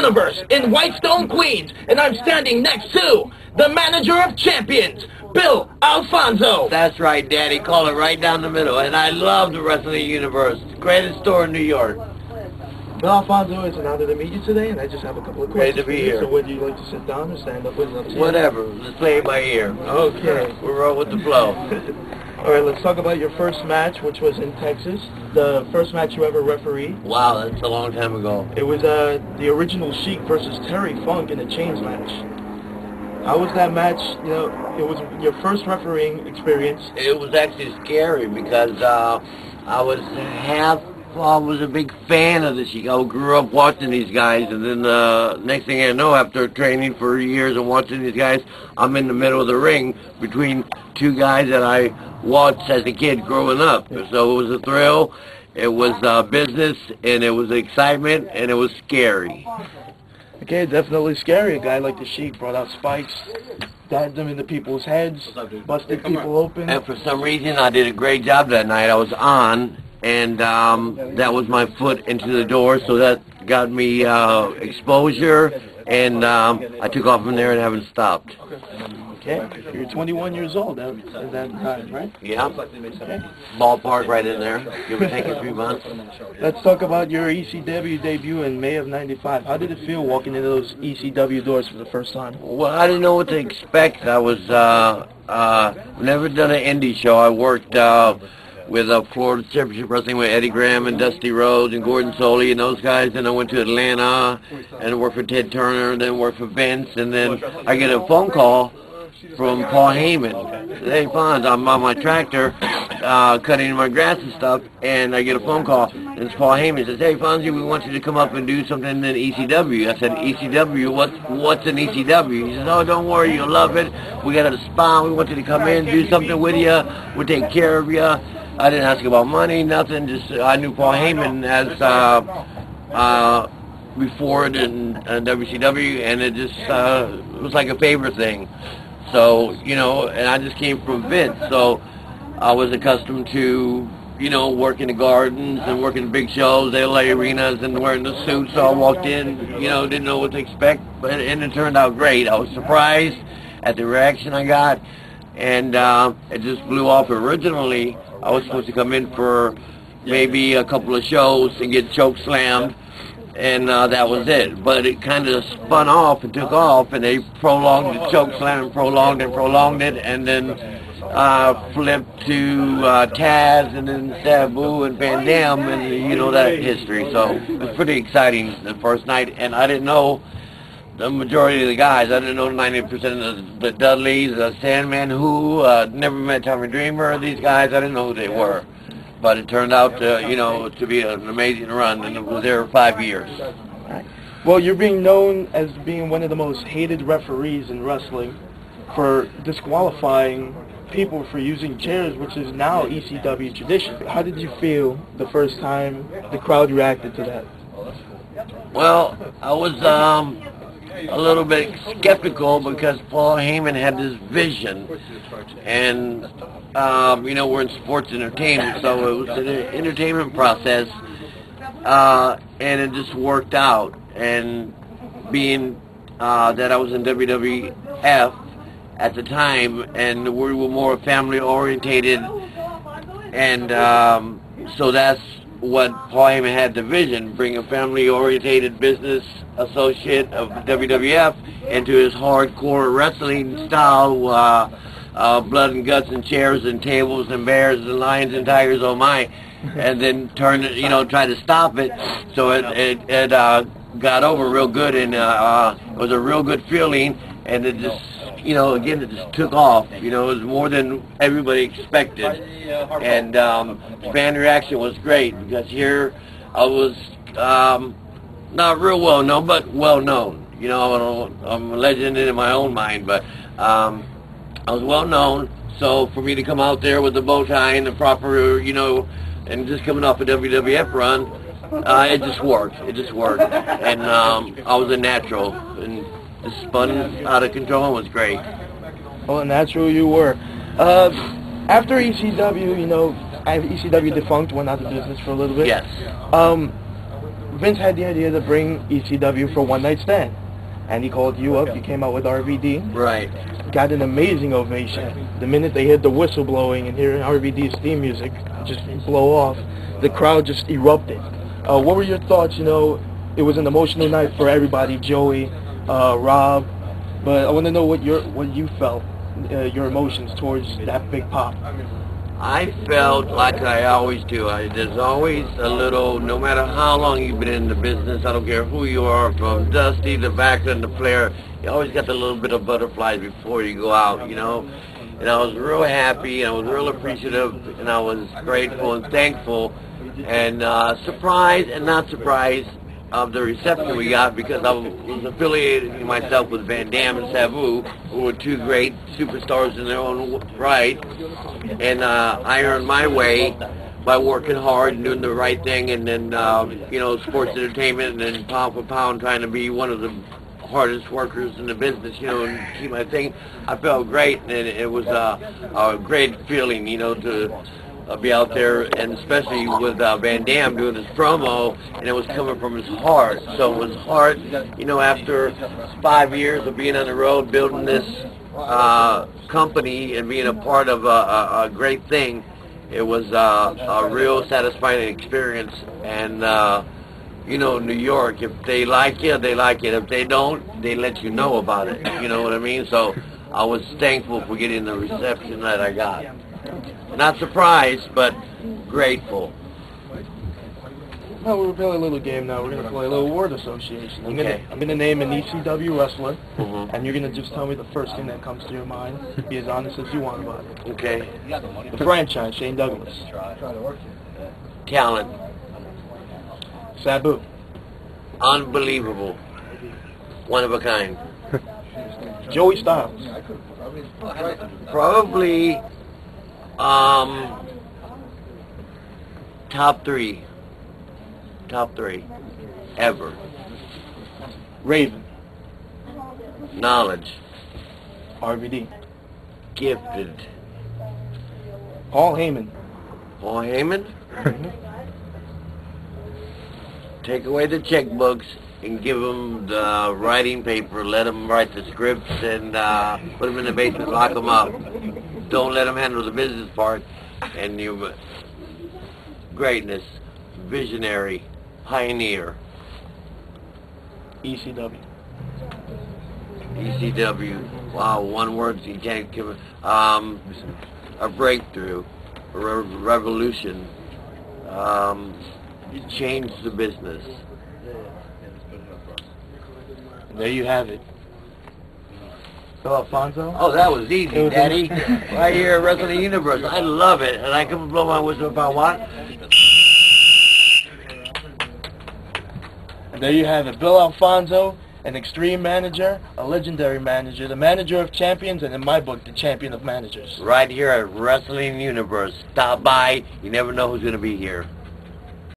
Universe in Whitestone, Queens, and I'm standing next to the manager of champions, Bill Alfonso. That's right, Daddy. Call it right down the middle. And I love the Wrestling Universe. Greatest store in New York. Bill Alfonso, it's an honor to meet you today, and I just have a couple of questions. Great to be for you. here. So whether you like to sit down or stand up, whatever. Let's play it by ear. Okay. We're all with the flow. All right, let's talk about your first match, which was in Texas. The first match you ever refereed. Wow, that's a long time ago. It was the original Sheik versus Terry Funk in a chains match. How was that match? You know, it was your first refereeing experience. It was actually scary because I was a big fan of the Sheik. I grew up watching these guys, and then next thing I know, after training for years and watching these guys, I'm in the middle of the ring between two guys that I watched as a kid growing up. So it was a thrill, it was business, and it was excitement, and it was scary. Okay, definitely scary. A guy like the Sheik brought out spikes, dived them into people's heads, busted people open. And for some reason, I did a great job that night. I was on, and that was my foot into the door, so that got me exposure, and I took off from there and haven't stopped. Okay, you're 21 years old at that time, right? Yeah. Okay. Ballpark right in there. Give or take a few months. Let's talk about your ECW debut in May of '95. How did it feel walking into those ECW doors for the first time? Well, I didn't know what to expect. I was never done an indie show. I worked with Florida Championship Wrestling with Eddie Graham and Dusty Rhodes and Gordon Soley and those guys. Then I went to Atlanta and worked for Ted Turner, then worked for Vince, and then I get a phone call from Paul Heyman. Hey, Fonz, I'm on my tractor cutting my grass and stuff, and I get a phone call, and it's Paul Heyman. He says, hey, Fonzie, we want you to come up and do something in ECW. I said, ECW? What's an ECW? He says, oh, don't worry, you'll love it. We got a spot. We want you to come in, do something with you. We'll take care of you. I didn't ask about money, nothing. Just I knew Paul Heyman as before it in WCW, and it just it was like a favorite thing. So, you know, and I just came from Vince, so I was accustomed to, you know, working the gardens and working the big shows, LA arenas, and wearing the suits. So I walked in, you know, didn't know what to expect, and it turned out great. I was surprised at the reaction I got, and it just blew off. Originally, I was supposed to come in for maybe a couple of shows and get choke slammed, and that was it. But it kind of spun off and took off, and they prolonged the choke slam and prolonged it, and then flipped to Taz, and then Sabu and Van Dam, and you know that history. So it was pretty exciting the first night, and I didn't know the majority of the guys. I didn't know 90% of the Dudleys, Sandman, never met Tommy Dreamer. These guys, I didn't know who they were. But it turned out, you know, to be an amazing run, and it was there for 5 years. Right. Well, you're being known as being one of the most hated referees in wrestling for disqualifying people for using chairs, which is now ECW tradition. How did you feel the first time the crowd reacted to that? Well, I was a little bit skeptical because Paul Heyman had this vision, and you know, we're in sports entertainment, so it was an entertainment process, and it just worked out. And being that I was in WWF at the time, and we were more family orientated, and so that's what Paul Heyman had the vision, bring a family-orientated business associate of WWF into his hardcore wrestling style, blood and guts and chairs and tables and bears and lions and tigers, oh my, and then turn it, you know, try to stop it. So it got over real good, and it was a real good feeling, and it just, you know, again, it just took off. You know, it was more than everybody expected, and fan reaction was great, because here I was not real well known, but well known. You know, I'm a legend in my own mind, but I was well known. So for me to come out there with the bow tie and the proper, you know, and just coming off a WWF run, it just worked. It just worked, and I was a natural, and it spun out of control and was great. Well, natural you were. After ECW, you know, ECW defunct, went out of business for a little bit. Yes. Vince had the idea to bring ECW for One Night Stand, and he called you up. You came out with RVD. Right. Got an amazing ovation. The minute they heard the whistle blowing and hearing RVD's theme music just blow off, the crowd just erupted. What were your thoughts? You know, it was an emotional night for everybody, Joey, Rob, but I want to know what you felt, your emotions towards that big pop. I felt like I always do. There's always a little, no matter how long you've been in the business, I don't care who you are, from Dusty to Backlund to Flair, you always got the little bit of butterflies before you go out, you know. And I was real happy, and I was real appreciative, and I was grateful and thankful, and surprised and not surprised of the reception we got, because I was affiliated myself with Van Dam and Sabu, who were two great superstars in their own right, and I earned my way by working hard and doing the right thing, and then you know, sports entertainment, and then pound for pound trying to be one of the hardest workers in the business, you know, and keep my thing. I felt great, and it was a great feeling, you know, to be out there, and especially with Van Dam doing his promo, and it was coming from his heart. So it was heart, you know, after 5 years of being on the road, building this company and being a part of a great thing, it was a real satisfying experience. And you know, New York, if they like you, they like it. If they don't, they let you know about it. You know what I mean? So I was thankful for getting the reception that I got. Not surprised, but grateful. Well, we're playing a little game now. We're going to play a little word association. I'm going to name an ECW wrestler, and you're going to just tell me the first thing that comes to your mind. Be as honest as you want about it. Okay. The franchise, Shane Douglas. Talent. Sabu. Unbelievable. One of a kind. Joey Styles. Probably top three ever. Raven. Knowledge. RVD. Gifted. Paul Heyman. Paul Heyman? Take away the checkbooks and give them the writing paper. Let them write the scripts and put them in the basement, lock them up. Don't let them handle the business part. And you, greatness, visionary, pioneer. ECW. ECW. Wow, one word you can't give it. A breakthrough, a revolution. It changed the business. There you have it. So, Alfonso? Oh, that was easy, Daddy. Right here at Wrestling Universe. I love it, and I can blow my whistle if I want. And there you have it. Bill Alfonso, an extreme manager, a legendary manager, the manager of champions, and in my book, the champion of managers. Right here at Wrestling Universe. Stop by. You never know who's going to be here.